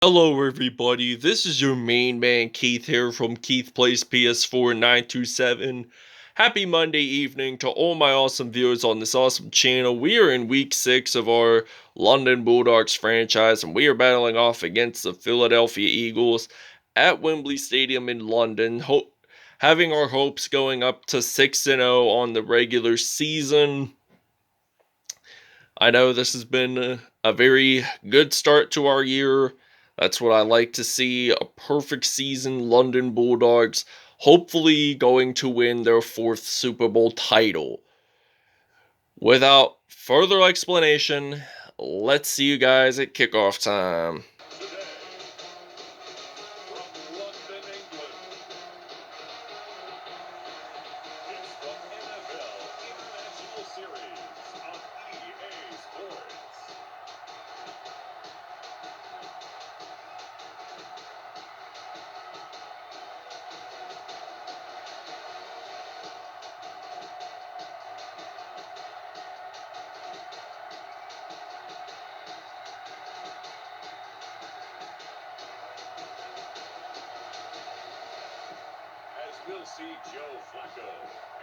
Hello everybody, this is your main man Keith here from Keith Plays PS4 927. Happy Monday evening to all my awesome viewers on this awesome channel. We are in week 6 of our London Bulldogs franchise and we are battling off against the Philadelphia Eagles at Wembley Stadium in London. Having our hopes going up to 6-0 on the regular season. I know this has been a very good start to our year. That's what I like to see, a perfect season. London Bulldogs hopefully going to win their 4th Super Bowl title. Without further explanation, let's see you guys at kickoff time. We'll see Joe Flacco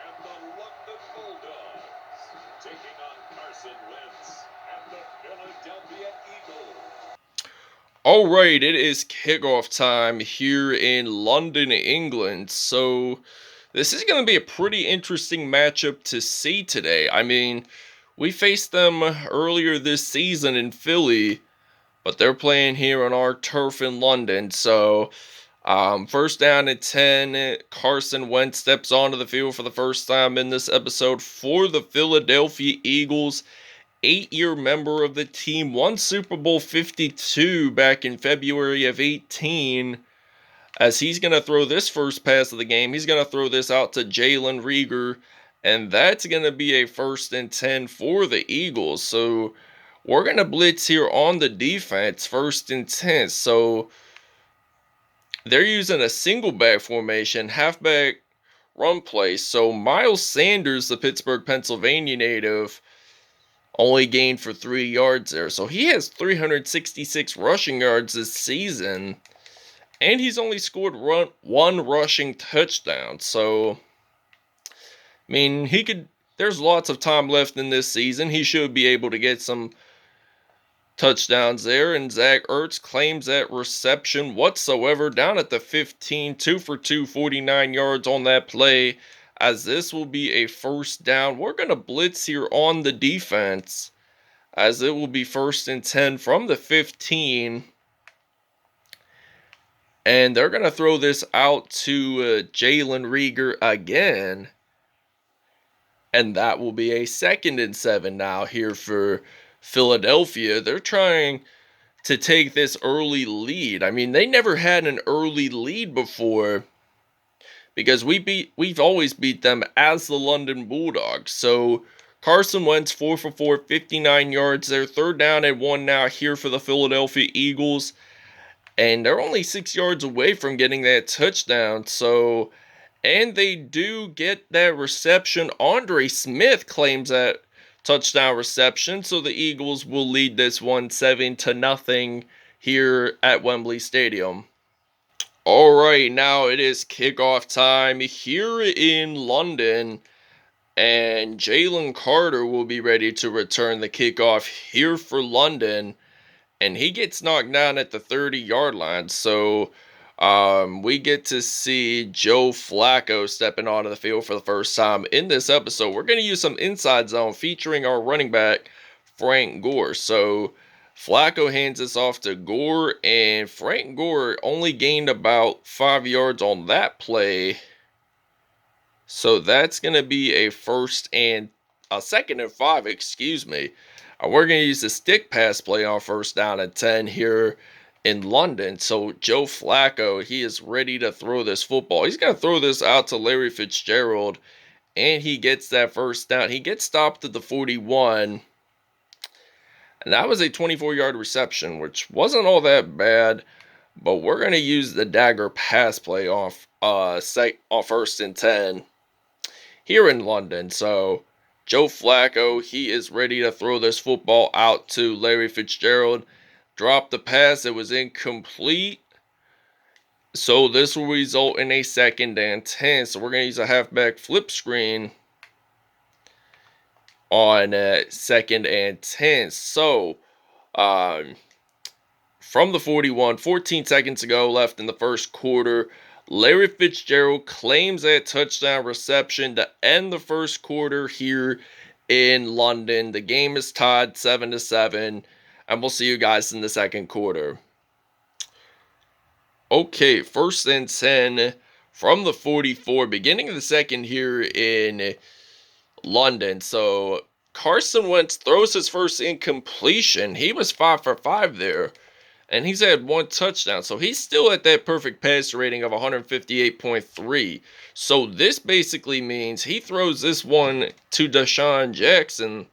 and the London Bulldogs taking on Carson Wentz and the Philadelphia Eagles. Alright, it is kickoff time here in London, England. So, this is going to be a pretty interesting matchup to see today. I mean, we faced them earlier this season in Philly, but they're playing here on our turf in London. So, first down at 10, Carson Wentz steps onto the field for the first time in this episode for the Philadelphia Eagles. 8-year member of the team, won Super Bowl 52 back in February of 18. As he's going to throw this first pass of the game, he's going to throw this out to Jalen Reagor, and that's going to be a 1st and 10 for the Eagles. So we're going to blitz here on the defense, 1st and 10. So they're using a single back formation, halfback run play. So Miles Sanders, the Pittsburgh, Pennsylvania native, only gained for 3 yards there. So he has 366 rushing yards this season. And he's only scored one rushing touchdown. So, I mean, there's lots of time left in this season. He should be able to get some touchdowns there. And Zach Ertz claims that reception whatsoever down at the 15. 2 for 2, 49 yards on that play. As this will be a 1st down. We're going to blitz here on the defense, as it will be 1st and 10 from the 15. And they're going to throw this out to Jalen Reagor again. And that will be a 2nd and 7 now here for Philadelphia. They're trying to take this early lead. I mean, they never had an early lead before, because we've always beat them as the London Bulldogs. So Carson Wentz 4 for 4, 59 yards there. 3rd down and 1 now here for the Philadelphia Eagles. And they're only 6 yards away from getting that touchdown. So, and they do get that reception. Andre Smith claims that touchdown reception. So the Eagles will lead this one 7-0 here at Wembley Stadium. Alright, now it is kickoff time here in London. And Jalen Carter will be ready to return the kickoff here for London. And he gets knocked down at the 30-yard line. So we get to see Joe Flacco stepping onto the field for the first time in this episode. We're going to use some inside zone featuring our running back, Frank Gore. So Flacco hands this off to Gore, and Frank Gore only gained about 5 yards on that play. So that's going to be a 2nd and 5, excuse me. We're going to use the stick pass play on 1st down and 10 here in London. So Joe Flacco, he is ready to throw this football. He's going to throw this out to Larry Fitzgerald, and he gets that 1st down. He gets stopped at the 41, and that was a 24-yard reception, which wasn't all that bad. But we're going to use the dagger pass play off 1st and 10 here in London. So Joe Flacco, he is ready to throw this football out to Larry Fitzgerald. dropped the pass. It was incomplete. So this will result in a 2nd and 10. So we're going to use a halfback flip screen on 2nd and 10. So from the 41, 14 seconds ago left in the first quarter, Larry Fitzgerald claims that touchdown reception to end the first quarter here in London. The game is tied 7-7, and we'll see you guys in the second quarter. Okay, 1st and 10 from the 44, beginning of the second here in London. So Carson Wentz throws his first incompletion. He was 5 for 5 there, and he's had 1 touchdown. So he's still at that perfect passer rating of 158.3. So this basically means he throws this one to Deshaun Jackson,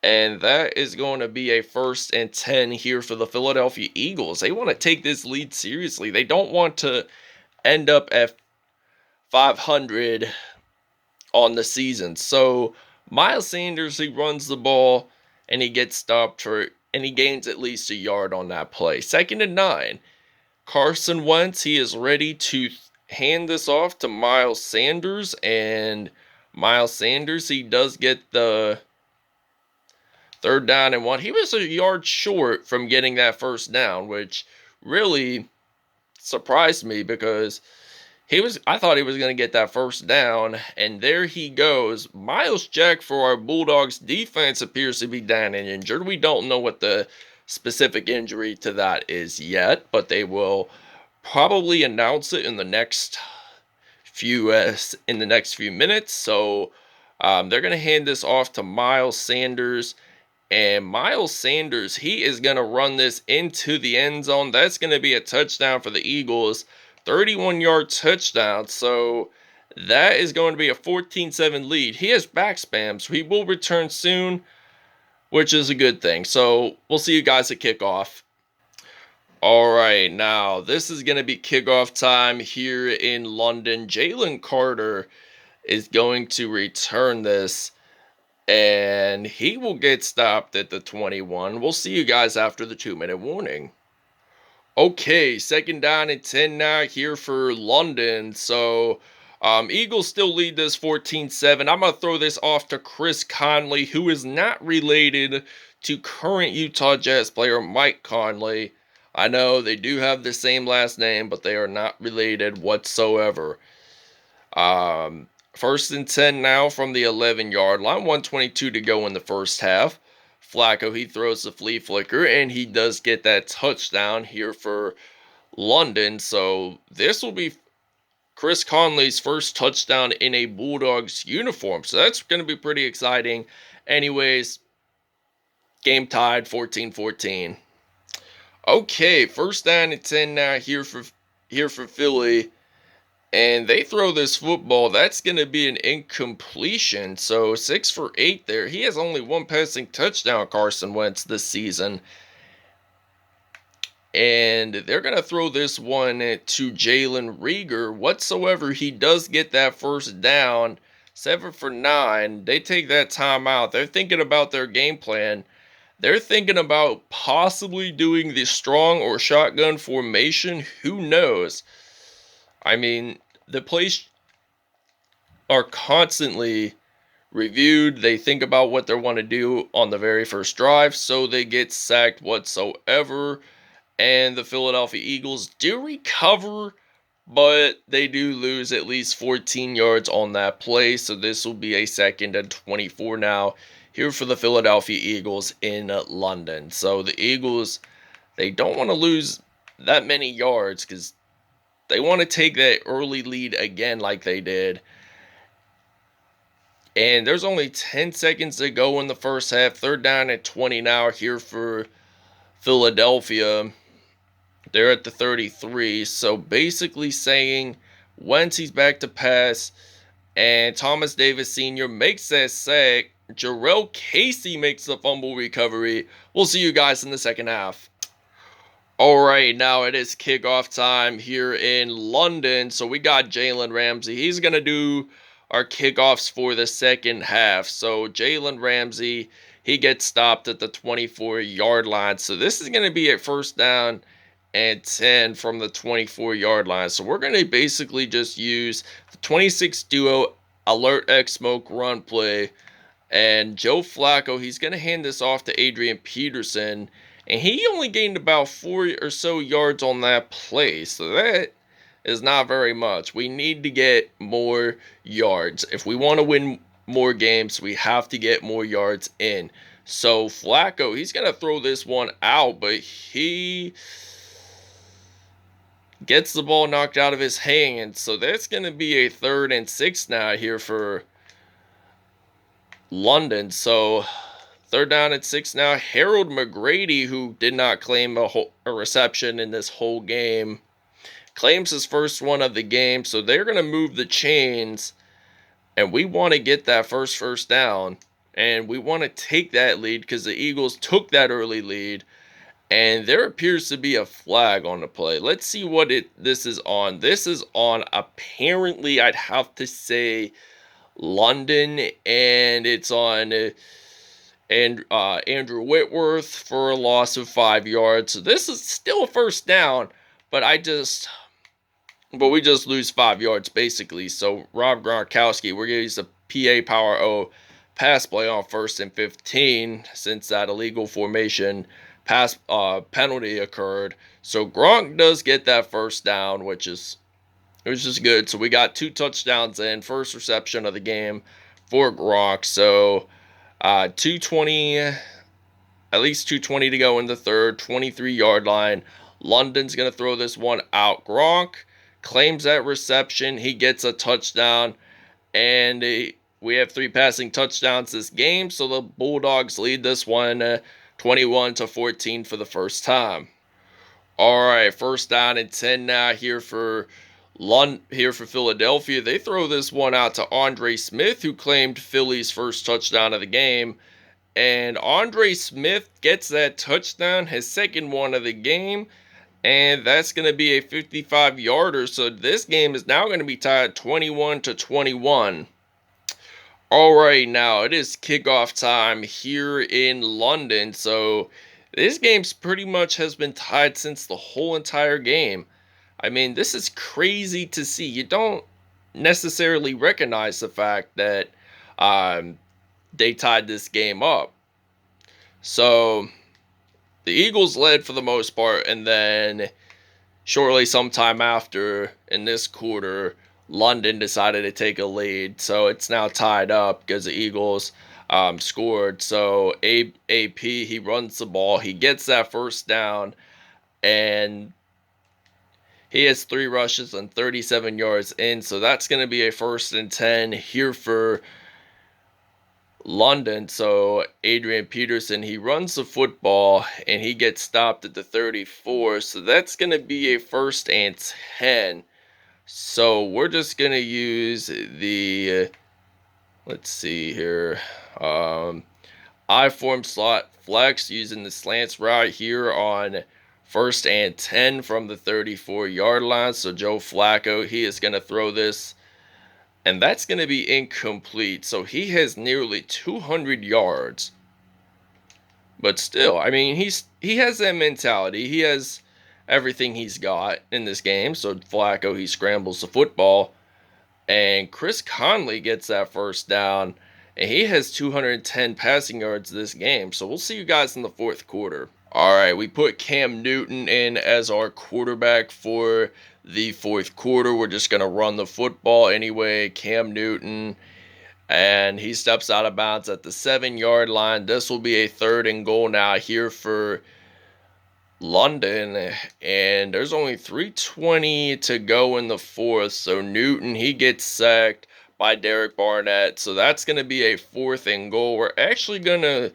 and that is going to be a 1st and 10 here for the Philadelphia Eagles. They want to take this lead seriously. They don't want to end up at 500 on the season. So Miles Sanders, he runs the ball and he gets stopped and he gains at least a yard on that play. 2nd and 9. Carson Wentz, he is ready to hand this off to Miles Sanders, and Miles Sanders, he does get the 3rd down and 1. He was a yard short from getting that 1st down, which really surprised me because I thought he was going to get that 1st down, and there he goes. Miles Jack for our Bulldogs defense appears to be down and injured. We don't know what the specific injury to that is yet, but they will probably announce it in the next few minutes. So they're going to hand this off to Miles Sanders. And Miles Sanders, he is going to run this into the end zone. That's going to be a touchdown for the Eagles. 31-yard touchdown. So that is going to be a 14-7 lead. He has back spam, so he will return soon, which is a good thing. So we'll see you guys at kickoff. All right, now this is going to be kickoff time here in London. Jalen Carter is going to return this, and he will get stopped at the 21. We'll see you guys after the 2-minute warning. Okay, 2nd down and 10 now here for London. So Eagles still lead this 14-7. I'm going to throw this off to Chris Conley, who is not related to current Utah Jazz player Mike Conley. I know they do have the same last name, but they are not related whatsoever. 1st and 10 now from the 11-yard line. 1:22 to go in the first half. Flacco, he throws the flea flicker, and he does get that touchdown here for London. So this will be Chris Conley's first touchdown in a Bulldogs uniform. So that's going to be pretty exciting. Anyways, game tied 14-14. Okay, 1st down and 10 now here for Philly. And they throw this football. That's going to be an incompletion. So 6 for 8 there. He has only 1 passing touchdown, Carson Wentz, this season. And they're going to throw this one to Jalen Reagor. Whatsoever, he does get that 1st down. 7 for 9. They take that timeout. They're thinking about their game plan. They're thinking about possibly doing the strong or shotgun formation. Who knows? I mean, the plays are constantly reviewed. They think about what they want to do on the very first drive, so they get sacked whatsoever. And the Philadelphia Eagles do recover, but they do lose at least 14 yards on that play. So this will be a 2nd and 24 now here for the Philadelphia Eagles in London. So the Eagles, they don't want to lose that many yards because they want to take that early lead again like they did. And there's only 10 seconds to go in the first half. 3rd down and 20 now here for Philadelphia. They're at the 33. So basically saying Wentz, he's back to pass. And Thomas Davis Sr. makes that sack. Jarrell Casey makes the fumble recovery. We'll see you guys in the second half. All right, now it is kickoff time here in London. So we got Jalen Ramsey. He's going to do our kickoffs for the second half. So Jalen Ramsey, he gets stopped at the 24-yard line. So this is going to be a first down and 10 from the 24-yard line. So we're going to basically just use the 26 duo alert X smoke run play. And Joe Flacco, he's going to hand this off to Adrian Peterson. And he only gained about 4 or so yards on that play. So that is not very much. We need to get more yards. If we want to win more games, we have to get more yards in. So Flacco, he's going to throw this one out, but he gets the ball knocked out of his hands. So that's going to be a 3rd and 6 now here for London. So 3rd down and 6 now. Harold McGrady, who did not claim a reception in this whole game, claims his first one of the game. So they're going to move the chains, and we want to get that first down, and we want to take that lead because the Eagles took that early lead, and there appears to be a flag on the play. Let's see what this is on. This is on, apparently, I'd have to say, London, and it's on Andrew Whitworth for a loss of 5 yards. So this is still a first down, but we just lose 5 yards basically. So Rob Gronkowski, we're going to use the PA Power O pass play on 1st and 15 since that illegal formation pass penalty occurred. So Gronk does get that first down, which is good. So we got 2 touchdowns in, first reception of the game for Gronk. So 220, at least 220 to go in the 3rd, 23-yard line. London's going to throw this one out. Gronk claims that reception. He gets a touchdown, and we have 3 passing touchdowns this game. So the Bulldogs lead this one 21-14 for the first time. All right, 1st down and 10 now here for Philadelphia. They throw this one out to Andre Smith, who claimed Philly's first touchdown of the game. And Andre Smith gets that touchdown, his 2nd one of the game. And that's going to be a 55-yarder. So this game is now going to be tied 21-21. All right, now it is kickoff time here in London. So this game's pretty much has been tied since the whole entire game. I mean, this is crazy to see. You don't necessarily recognize the fact that they tied this game up. So the Eagles led for the most part, and then shortly sometime after in this quarter, London decided to take a lead. So it's now tied up because the Eagles scored. So AP, he runs the ball. He gets that first down, and he has 3 rushes and 37 yards in. So that's going to be a 1st and 10 here for London. So Adrian Peterson, he runs the football, and he gets stopped at the 34. So that's going to be a 1st and 10. So we're just going to use the, let's see here, I-form slot flex using the slants route here on 1st and 10 from the 34-yard line. So Joe Flacco, he is going to throw this, and that's going to be incomplete. So he has nearly 200 yards. But still, I mean, he has that mentality. He has everything he's got in this game. So Flacco, he scrambles the football, and Chris Conley gets that first down, and he has 210 passing yards this game. So we'll see you guys in the 4th quarter. All right, we put Cam Newton in as our quarterback for the 4th quarter. We're just going to run the football anyway. Cam Newton, and he steps out of bounds at the 7-yard line. This will be a 3rd and goal now here for London, and there's only 3:20 to go in the 4th. So Newton, he gets sacked by Derek Barnett. So that's going to be a 4th and goal. We're actually going to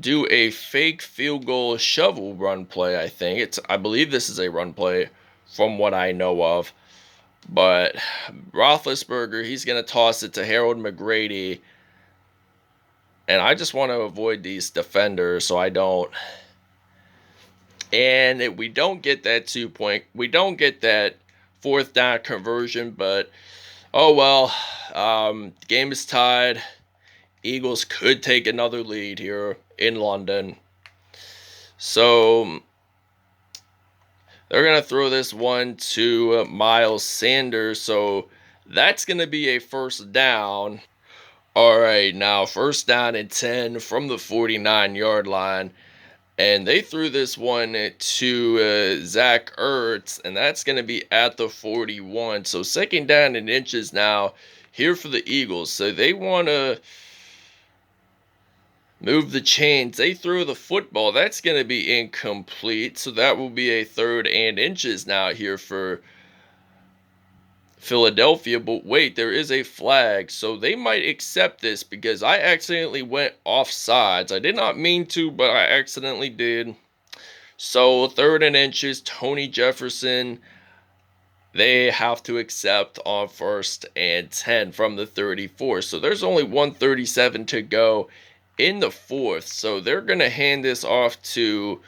do a fake field goal shovel run play. I believe this is a run play from what I know of. But Roethlisberger, he's going to toss it to Harold McGrady. And I just want to avoid these defenders so I don't. And we don't get that 2-point. We don't get that 4th down conversion. But, oh well. The game is tied. Eagles could take another lead here in London. So they're going to throw this one to Miles Sanders. So that's going to be a first down. All right, now first down and 10 from the 49-yard line. And they threw this one to Zach Ertz, and that's going to be at the 41. So second down and inches now here for the Eagles. So they want to move the chains. They throw the football. That's going to be incomplete. So that will be a third and inches now here for Philadelphia. But wait, there is a flag. So they might accept this because I accidentally went offsides. I did not mean to, but I accidentally did. So third and inches, Tony Jefferson. They have to accept on first and 10 from the 34. So there's only 1:37 to go in the fourth. So they're going to hand this off to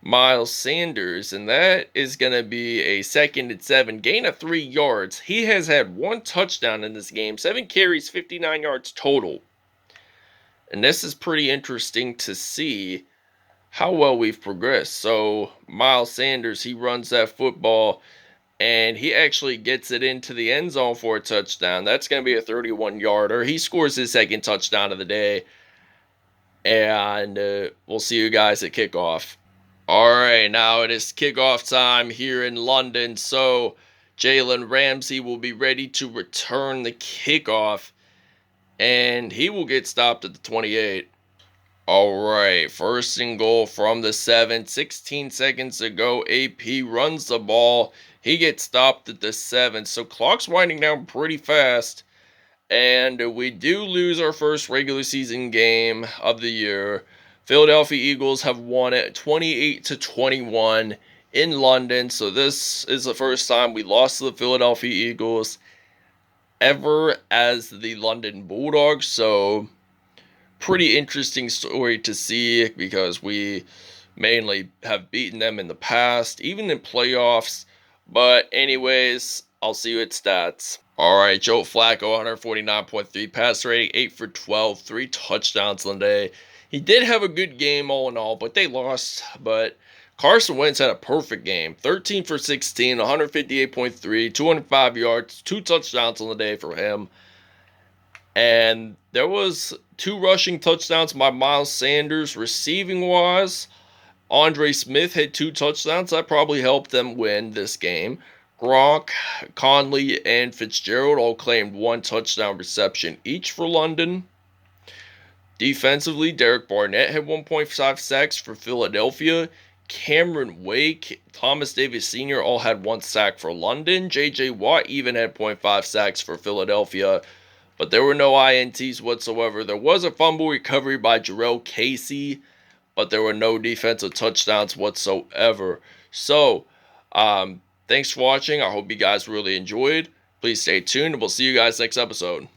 Miles Sanders, and that is going to be a second and 7, gain of 3 yards. He has had 1 touchdown in this game, 7 carries, 59 yards total. And this is pretty interesting to see how well we've progressed. So Miles Sanders, he runs that football, and he actually gets it into the end zone for a touchdown. That's going to be a 31-yarder. He scores his second touchdown of the day. And we'll see you guys at kickoff. All right, now it is kickoff time here in London. So Jalen Ramsey will be ready to return the kickoff, and he will get stopped at the 28. All right, first and goal from the 7. 16 seconds to go. AP runs the ball. He gets stopped at the 7. So clock's winding down pretty fast. And we do lose our first regular season game of the year. Philadelphia Eagles have won it 28-21 in London. So this is the first time we lost to the Philadelphia Eagles ever as the London Bulldogs. So pretty interesting story to see because we mainly have beaten them in the past, even in playoffs. But anyways, I'll see you at stats. All right, Joe Flacco, 149.3 pass rating, 8 for 12, 3 touchdowns on the day. He did have a good game all in all, but they lost. But Carson Wentz had a perfect game, 13 for 16, 158.3, 205 yards, 2 touchdowns on the day for him. And there was 2 rushing touchdowns by Miles Sanders. Receiving-wise, Andre Smith had 2 touchdowns. That probably helped them win this game. Gronk, Conley, and Fitzgerald all claimed 1 touchdown reception each for London. Defensively, Derek Barnett had 1.5 sacks for Philadelphia. Cameron Wake, Thomas Davis Sr. all had 1 sack for London. J.J. Watt even had 0.5 sacks for Philadelphia. But there were no INTs whatsoever. There was a fumble recovery by Jarrell Casey, but there were no defensive touchdowns whatsoever. So, thanks for watching. I hope you guys really enjoyed. Please stay tuned, and we'll see you guys next episode.